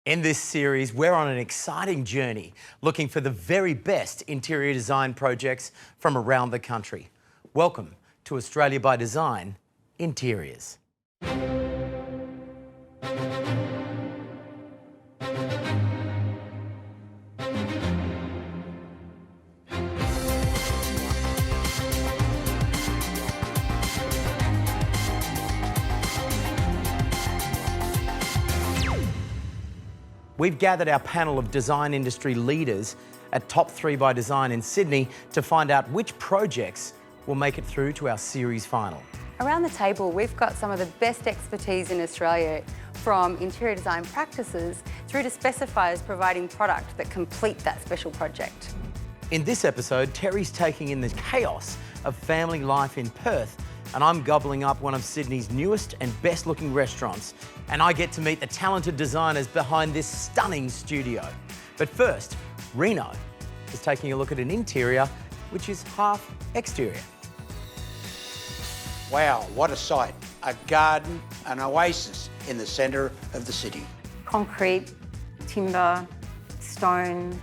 In this series, we're on an exciting journey looking for the very best interior design projects from around the country. Welcome to Australia by Design Interiors. We've gathered our panel of design industry leaders at Top 3 by Design in Sydney to find out which projects will make it through to our series final. Around the table, we've got some of the best expertise in Australia, from interior design practices through to specifiers providing product that complete that special project. In this episode, Terry's taking in the chaos of family life in Perth, and I'm gobbling up one of Sydney's newest and best looking restaurants, and I get to meet the talented designers behind this stunning studio. But first, Reno is taking a look at an interior which is half exterior. Wow, what a sight. A garden, an oasis in the centre of the city. Concrete, timber, stone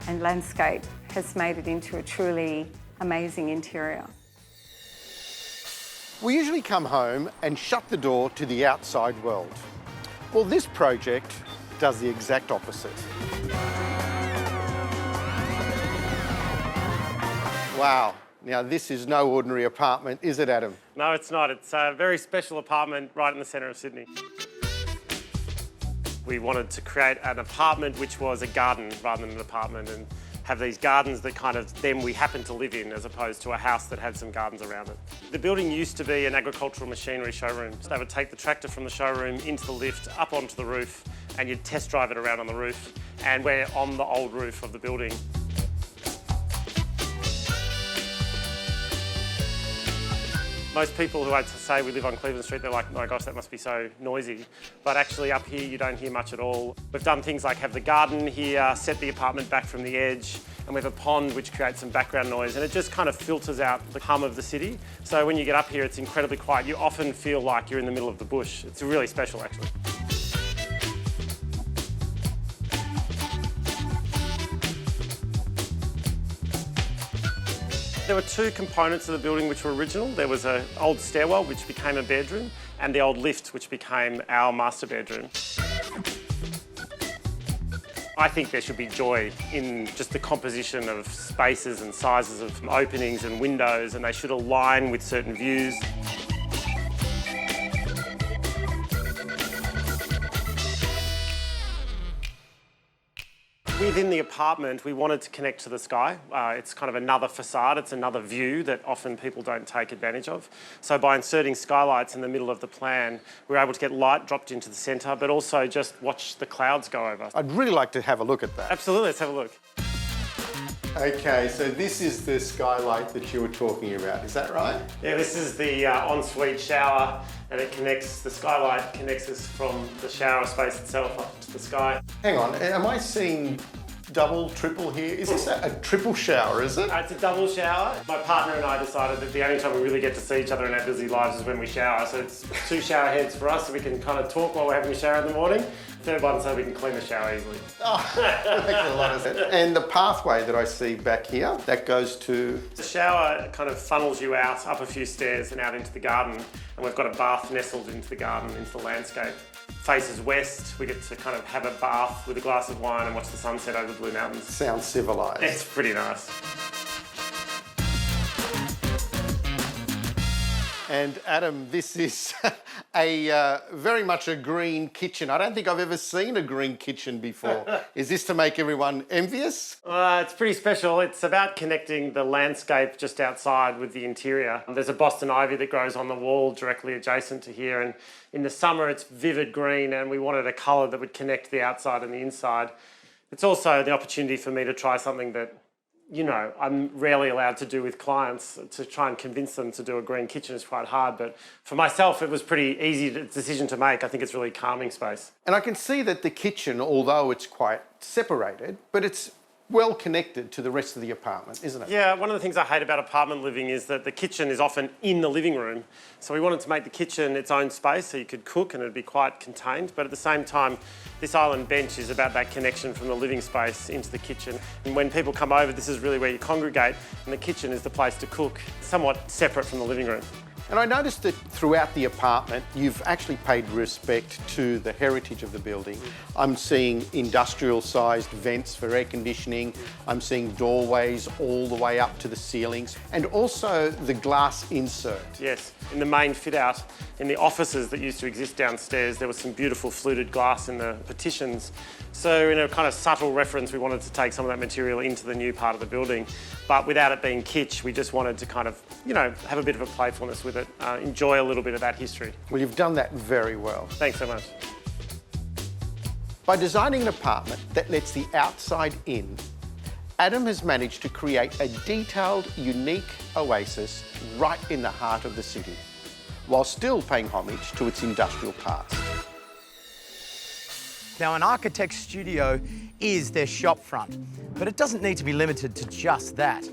and landscape has made it into a truly amazing interior. We usually come home and shut the door to the outside world. Well, this project does the exact opposite. Wow. Now, this is no ordinary apartment, is it, Adam? No, it's not. It's a very special apartment right in the centre of Sydney. We wanted to create an apartment which was a garden rather than an apartment, and have these gardens that kind of then we happen to live in, as opposed to a house that had some gardens around it. The building used to be an agricultural machinery showroom. So they would take the tractor from the showroom into the lift, up onto the roof, and you'd test drive it around on the roof. And we're on the old roof of the building. Most people who I'd say we live on Cleveland Street, they're like, my gosh, that must be so noisy. But actually up here, you don't hear much at all. We've done things like have the garden here, set the apartment back from the edge, and we have a pond which creates some background noise, and it just kind of filters out the hum of the city. So when you get up here, it's incredibly quiet. You often feel like you're in the middle of the bush. It's really special, actually. There were two components of the building which were original. There was an old stairwell which became a bedroom, and the old lift which became our master bedroom. I think there should be joy in just the composition of spaces and sizes of openings and windows, and they should align with certain views. Within the apartment, we wanted to connect to the sky. It's kind of another facade, it's another view that often people don't take advantage of. So by inserting skylights in the middle of the plan, we were able to get light dropped into the centre, but also just watch the clouds go over. I'd really like to have a look at that. Absolutely, let's have a look. Okay, so this is the skylight that you were talking about, is that right? Yeah, this is the ensuite shower, and it connects, the skylight connects us from the shower space itself up to the sky. Hang on, am I seeing double, triple here? Is this a triple shower, is it? It's a double shower. My partner and I decided that the only time we really get to see each other in our busy lives is when we shower. So it's two shower heads for us, so we can kind of talk while we're having a shower in the morning. Third one so we can clean the shower easily. Oh, that makes a lot of sense. And the pathway that I see back here, that goes to... The shower kind of funnels you out, up a few stairs and out into the garden. And we've got a bath nestled into the garden, into the landscape. Faces west, we get to kind of have a bath with a glass of wine and watch the sunset over the Blue Mountains. Sounds civilised. It's pretty nice. And Adam, this is a very much a green kitchen. I don't think I've ever seen a green kitchen before. Is this to make everyone envious? It's pretty special. It's about connecting the landscape just outside with the interior. There's a Boston ivy that grows on the wall directly adjacent to here, and in the summer it's vivid green, and we wanted a colour that would connect the outside and the inside. It's also the opportunity for me to try something that, you know, I'm rarely allowed to do with clients. To try and convince them to do a green kitchen is quite hard, but for myself it was pretty easy decision to make. I think it's really calming space. And I can see that the kitchen, although it's quite separated, but it's well connected to the rest of the apartment, isn't it? Yeah, one of the things I hate about apartment living is that the kitchen is often in the living room. So we wanted to make the kitchen its own space so you could cook and it'd be quite contained. But at the same time, this island bench is about that connection from the living space into the kitchen. And when people come over, this is really where you congregate, and the kitchen is the place to cook, somewhat separate from the living room. And I noticed that throughout the apartment, you've actually paid respect to the heritage of the building. I'm seeing industrial-sized vents for air conditioning. I'm seeing doorways all the way up to the ceilings, and also the glass insert. Yes, in the main fit-out, in the offices that used to exist downstairs, there was some beautiful fluted glass in the partitions. So in a kind of subtle reference, we wanted to take some of that material into the new part of the building. But without it being kitsch, we just wanted to kind of, you know, have a bit of a playfulness with it, enjoy a little bit of that history. Well, you've done that very well. Thanks so much. By designing an apartment that lets the outside in, Adam has managed to create a detailed, unique oasis right in the heart of the city, while still paying homage to its industrial parts. Now, an architect's studio is their shop front, but it doesn't need to be limited to just that.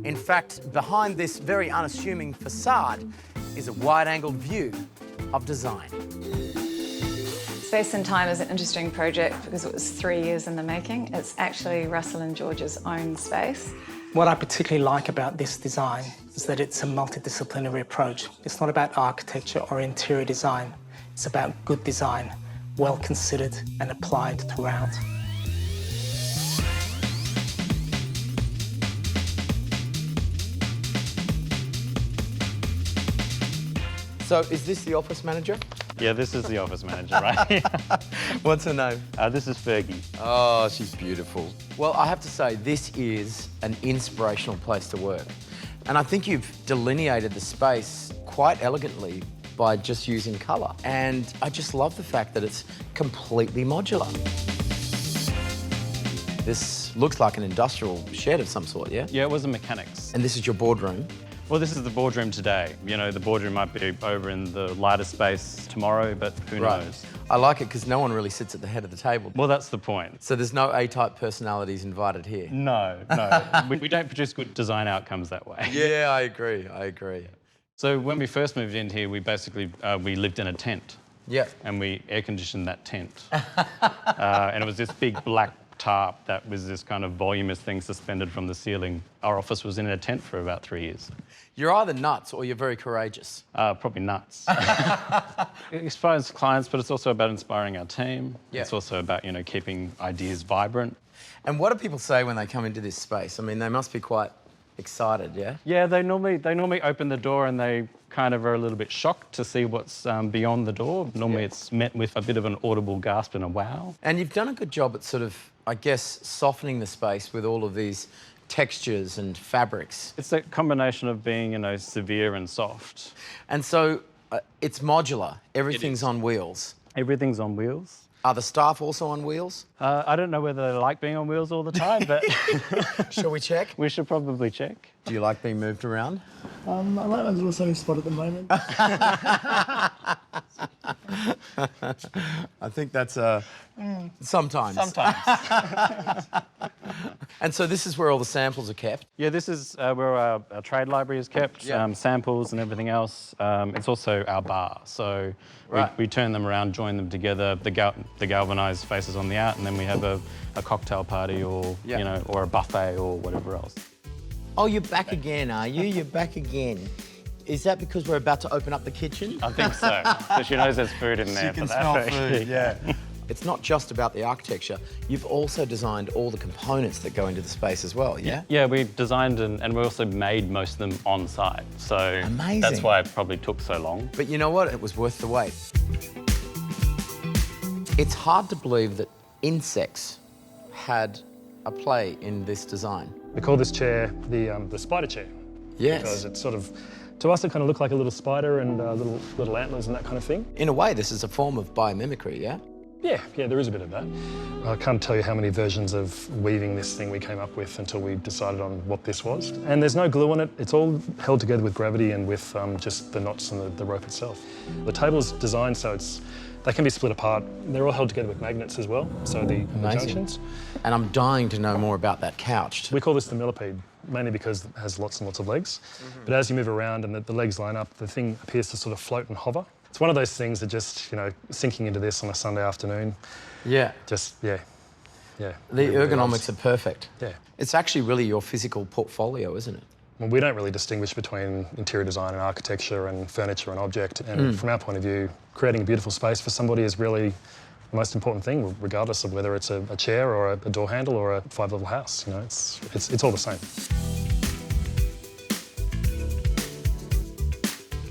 In fact, behind this very unassuming facade is a wide-angled view of design. Space and Time is an interesting project because it was 3 years in the making. It's actually Russell and George's own space. What I particularly like about this design is that it's a multidisciplinary approach. It's not about architecture or interior design. It's about good design, well considered and applied throughout. So, is this the office manager? Yeah, this is the office manager, right? What's her name? This is Fergie. Oh, she's beautiful. Well, I have to say, this is an inspirational place to work. And I think you've delineated the space quite elegantly by just using colour. And I just love the fact that it's completely modular. This looks like an industrial shed of some sort, yeah? Yeah, it was a mechanics. And this is your boardroom. Well, this is the boardroom today. You know, the boardroom might be over in the lighter space tomorrow, but who knows? I like it because no one really sits at the head of the table. Well, that's the point. So there's no A-type personalities invited here? No, no. we don't produce good design outcomes that way. Yeah, I agree. So when we first moved in here, we basically, we lived in a tent. Yeah. And we air-conditioned that tent. And it was this big black tarp that was this kind of voluminous thing suspended from the ceiling. Our office was in a tent for about 3 years. You're either nuts or you're very courageous. Probably nuts. It inspires clients, but it's also about inspiring our team. Yeah. It's also about, you know, keeping ideas vibrant. And what do people say when they come into this space? I mean, they must be quite excited, yeah? Yeah, they normally open the door and they kind of are a little bit shocked to see what's beyond the door. Normally it's met with a bit of an audible gasp and a wow. And you've done a good job at sort of, I guess, softening the space with all of these textures and fabrics. It's that combination of being, you know, severe and soft. And so it's modular. Everything's on wheels. Everything's on wheels. Are the staff also on wheels? I don't know whether they like being on wheels all the time, but Shall we check? we should probably check. Do you like being moved around? I like my little sunny spot at the moment. I think that's sometimes. Sometimes. And so this is where all the samples are kept? Yeah, this is where our trade library is kept, Yeah. samples and everything else. It's also our bar, so we turn them around, join them together, the galvanised faces on the out, and then we have a cocktail party or, Yeah. you know, or a buffet or whatever else. Oh, you're back again, are you? You're back again. Is that because we're about to open up the kitchen? I think so. So she knows there's food in there. You can for that smell fact. food, yeah. It's not just about the architecture. You've also designed all the components that go into the space as well, yeah? Yeah, we designed and we also made most of them on site. So Amazing. that's why it probably took so long. But you know what? It was worth the wait. It's hard to believe that insects had a play in this design. We call this chair the spider chair. Yes. Because it's sort of, to us, it kind of looked like a little spider and little antlers and that kind of thing. In a way, this is a form of biomimicry, yeah? Yeah, there is a bit of that. I can't tell you how many versions of weaving this thing we came up with until we decided on what this was. And there's no glue on it. It's all held together with gravity and with just the knots and the rope itself. The table is designed so it's They can be split apart. They're all held together with magnets as well, so the junctions. And I'm dying to know more about that couch. We call this the millipede, mainly because it has lots and lots of legs. But as you move around and the legs line up, the thing appears to sort of float and hover. It's one of those things that just, you know, sinking into this on a Sunday afternoon. Yeah. Just, yeah. The ergonomics are perfect. Yeah. It's actually really your physical portfolio, isn't it? Well, we don't really distinguish between interior design and architecture and furniture and object. And from our point of view, creating a beautiful space for somebody is really the most important thing, regardless of whether it's a chair or a door handle or a 5-level house. You know, it's all the same.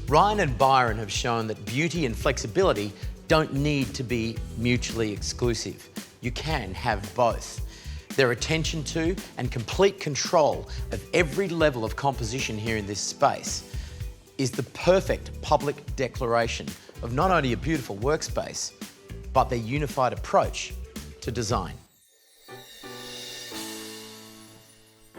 Ryan and Byron have shown that beauty and flexibility don't need to be mutually exclusive. You can have both. Their attention to and complete control of every level of composition here in this space is the perfect public declaration of not only a beautiful workspace, but their unified approach to design.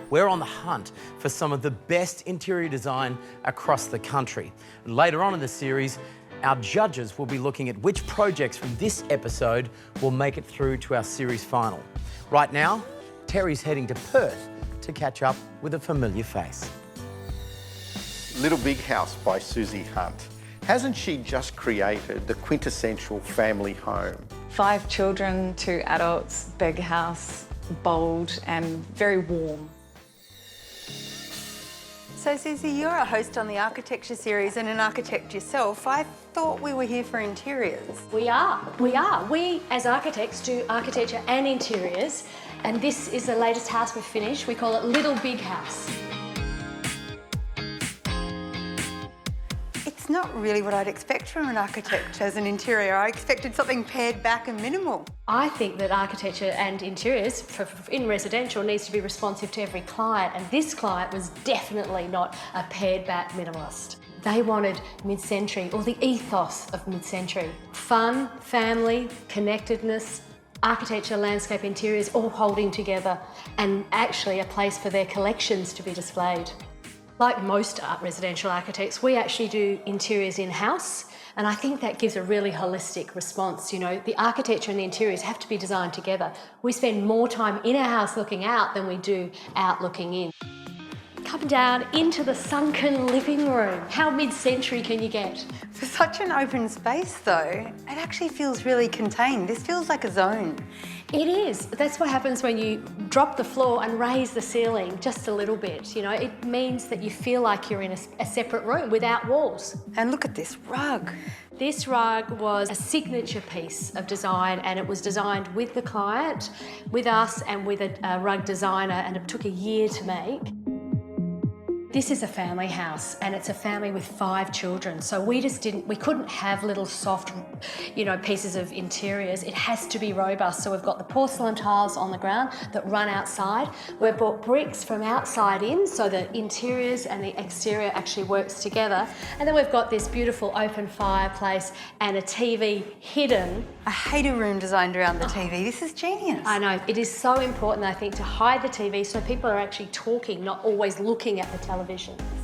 We're on the hunt for some of the best interior design across the country. Later on in the series, our judges will be looking at which projects from this episode will make it through to our series final. Right now, Terry's heading to Perth to catch up with a familiar face. Little Big House by Susie Hunt. Hasn't she just created the quintessential family home? 5 children, 2 adults, big house, bold and very warm. So Susie, you're a host on the architecture series and an architect yourself. I thought we were here for interiors. We are. We, as architects, do architecture and interiors, and this is the latest house we've finished. We call it Little Big House. It's not really what I'd expect from an architect as an interior. I expected something pared back and minimal. I think that architecture and interiors in residential needs to be responsive to every client, and this client was definitely not a pared back minimalist. They wanted mid-century, or the ethos of mid-century. Fun, family, connectedness, architecture, landscape, interiors all holding together, and actually a place for their collections to be displayed. Like most residential architects, we actually do interiors in-house, and I think that gives a really holistic response. You know, the architecture and the interiors have to be designed together. We spend more time in our house looking out than we do out looking in. Come down into the sunken living room. How mid-century can you get? For such an open space though, it actually feels really contained. This feels like a zone. It is. That's what happens when you drop the floor and raise the ceiling just a little bit. You know, it means that you feel like you're in a separate room without walls. And look at this rug. This rug was a signature piece of design, and it was designed with the client, with us and with a rug designer, and it took a year to make. This is a family house, and it's a family with 5 children. So we couldn't have little soft, you know, pieces of interiors. It has to be robust. So we've got the porcelain tiles on the ground that run outside. We've brought bricks from outside in, so the interiors and the exterior actually works together. And then we've got this beautiful open fireplace and a TV hidden. I hate a room designed around the TV. This is genius. I know. It is so important, I think, to hide the TV so people are actually talking, not always looking at the television.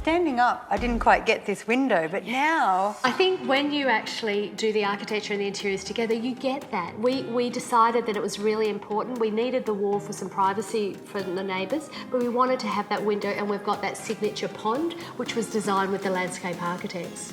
Standing up, I didn't quite get this window, but now... I think when you actually do the architecture and the interiors together, you get that. We decided that it was really important. We needed the wall for some privacy for the neighbours, but we wanted to have that window, and we've got that signature pond, which was designed with the landscape architects.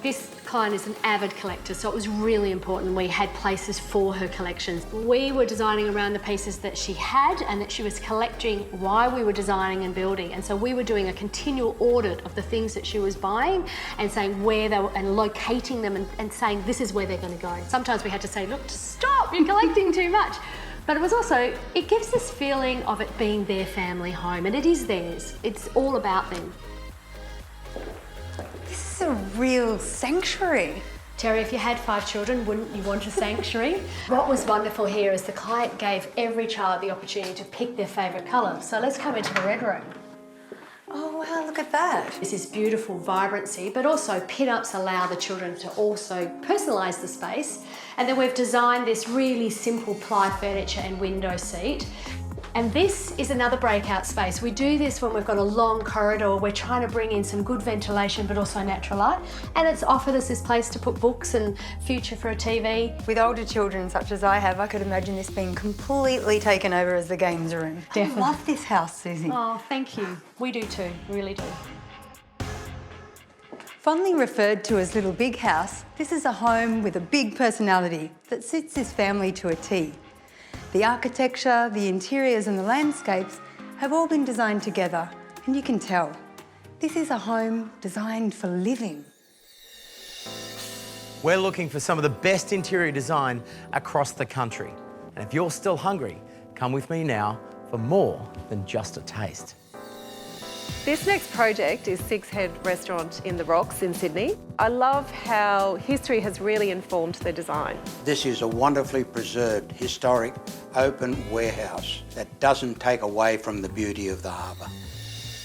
This client is an avid collector, so it was really important we had places for her collections. We were designing around the pieces that she had and that she was collecting while we were designing and building. And so we were doing a continual audit of the things that she was buying and saying where they were, and locating them and saying this is where they're going to go. Sometimes we had to say, look, stop, you're collecting too much. But it was also, it gives this feeling of it being their family home, and it is theirs. It's all about them. This is a real sanctuary. Terry, if you had 5 children, wouldn't you want a sanctuary? What was wonderful here is the client gave every child the opportunity to pick their favourite colour. So let's come into the red room. Oh wow, look at that. This is beautiful vibrancy, but also pin-ups allow the children to also personalise the space. And then we've designed this really simple ply furniture and window seat. And this is another breakout space. We do this when we've got a long corridor. We're trying to bring in some good ventilation, but also natural light. And it's offered us this place to put books and future for a TV. With older children such as I have, I could imagine this being completely taken over as the games room. Definitely. I love this house, Susie. Oh, thank you. We do too, we really do. Fondly referred to as Little Big House, this is a home with a big personality that suits this family to a T. The architecture, the interiors and the landscapes have all been designed together, and you can tell. This is a home designed for living. We're looking for some of the best interior design across the country. And if you're still hungry, come with me now for more than just a taste. This next project is Six Head Restaurant in the Rocks in Sydney. I love how history has really informed the design. This is a wonderfully preserved, historic, open warehouse that doesn't take away from the beauty of the harbour.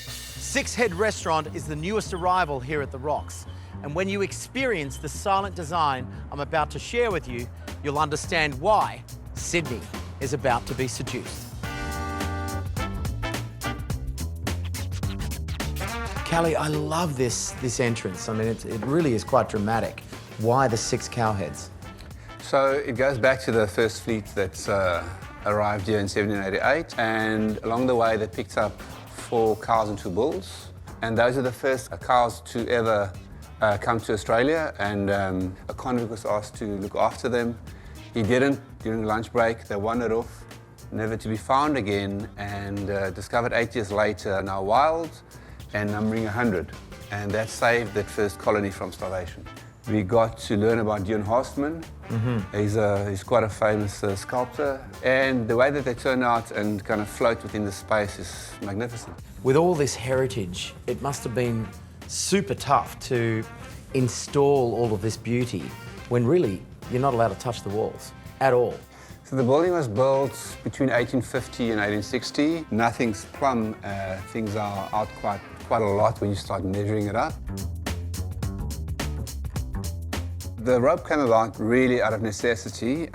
Six Head Restaurant is the newest arrival here at the Rocks. And when you experience the silent design I'm about to share with you, you'll understand why Sydney is about to be seduced. Callie, I love this entrance. I mean, it really is quite dramatic. Why the 6 cowheads? So it goes back to the first fleet that arrived here in 1788, and along the way they picked up 4 cows and 2 bulls, and those are the first cows to ever come to Australia, and a convict was asked to look after them. He didn't. During the lunch break, they wandered off, never to be found again, and discovered 8 years later, now wild and numbering 100. And that saved that first colony from starvation. We got to learn about Dion Horstman. He's quite a famous sculptor, and the way that they turn out and kind of float within the space is magnificent. With all this heritage, it must have been super tough to install all of this beauty when really you're not allowed to touch the walls at all. So the building was built between 1850 and 1860. Nothing's plumb. Things are out quite a lot when you start measuring it up. The rope came about really out of necessity,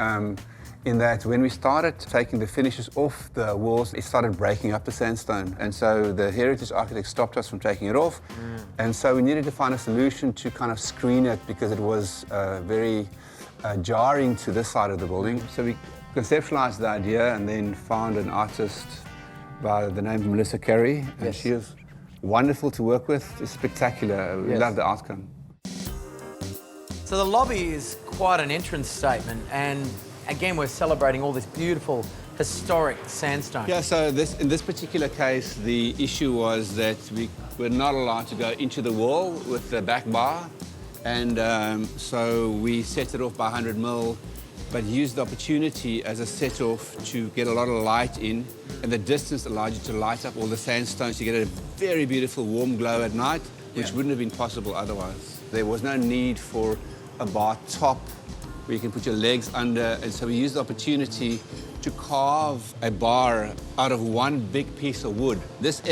in that when we started taking the finishes off the walls, it started breaking up the sandstone. And so the heritage architect stopped us from taking it off. And so we needed to find a solution to kind of screen it because it was very jarring to this side of the building. So we conceptualized the idea and then found an artist by the name of Melissa Carey. And she was wonderful to work with. It's spectacular. We love the outcome. So the lobby is quite an entrance statement, and again, we're celebrating all this beautiful historic sandstone. Yeah, so in this particular case, the issue was that we were not allowed to go into the wall with the back bar, and so we set it off by 100 mil, but used the opportunity as a set-off to get a lot of light in, and the distance allowed you to light up all the sandstones to get a very beautiful warm glow at night, which wouldn't have been possible otherwise. There was no need for a bar top where you can put your legs under, and so we used the opportunity to carve a bar out of one big piece of wood. This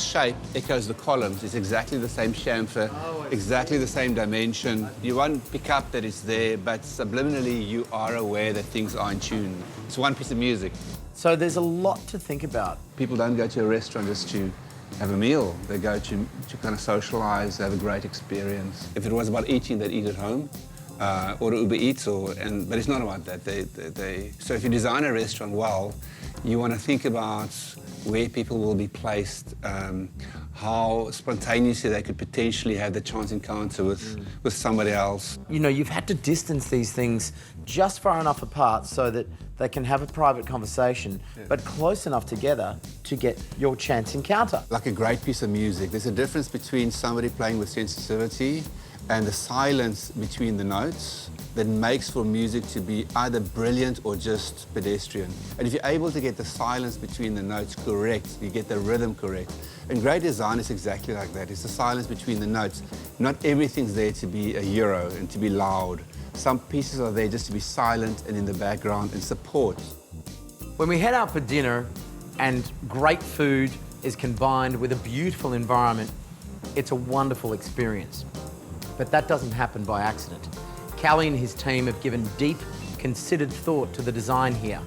shape echoes the columns. It's exactly the same chamfer, exactly the same dimension. You won't pick up that it's there, but subliminally you are aware that things are in tune. It's one piece of music. So there's a lot to think about. People don't go to a restaurant just to have a meal. They go to kind of socialize, have a great experience. If it was about eating, they'd eat at home. Or Uber Eats, but it's not about that. So if you design a restaurant well, you want to think about where people will be placed, how spontaneously they could potentially have the chance encounter with somebody else. You know, you've had to distance these things just far enough apart so that they can have a private conversation, but close enough together to get your chance encounter. Like a great piece of music, there's a difference between somebody playing with sensitivity and the silence between the notes that makes for music to be either brilliant or just pedestrian. And if you're able to get the silence between the notes correct, you get the rhythm correct. And great design is exactly like that. It's the silence between the notes. Not everything's there to be a hero and to be loud. Some pieces are there just to be silent and in the background and support. When we head out for dinner and great food is combined with a beautiful environment, it's a wonderful experience. But that doesn't happen by accident. Callie and his team have given deep, considered thought to the design here.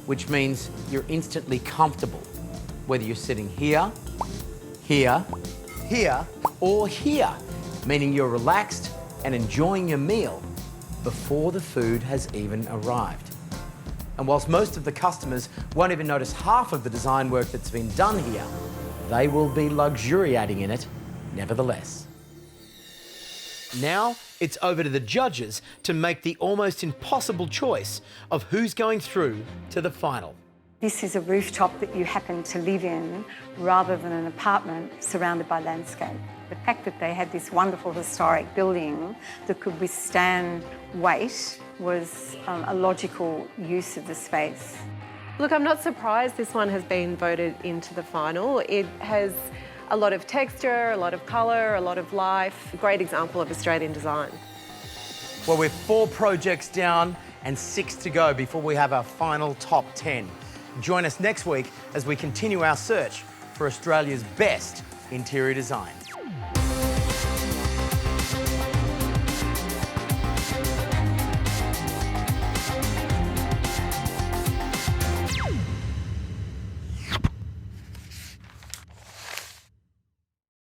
which means you're instantly comfortable, whether you're sitting here, here, here, or here, meaning you're relaxed and enjoying your meal before the food has even arrived. And whilst most of the customers won't even notice half of the design work that's been done here, they will be luxuriating in it nevertheless. Now it's over to the judges to make the almost impossible choice of who's going through to the final. This is a rooftop that you happen to live in rather than an apartment surrounded by landscape. The fact that they had this wonderful historic building that could withstand weight was a logical use of the space. Look, I'm not surprised this one has been voted into the final. It has a lot of texture, a lot of colour, a lot of life. A great example of Australian design. Well, we're 4 projects down and 6 to go before we have our final top 10. Join us next week as we continue our search for Australia's best interior designs.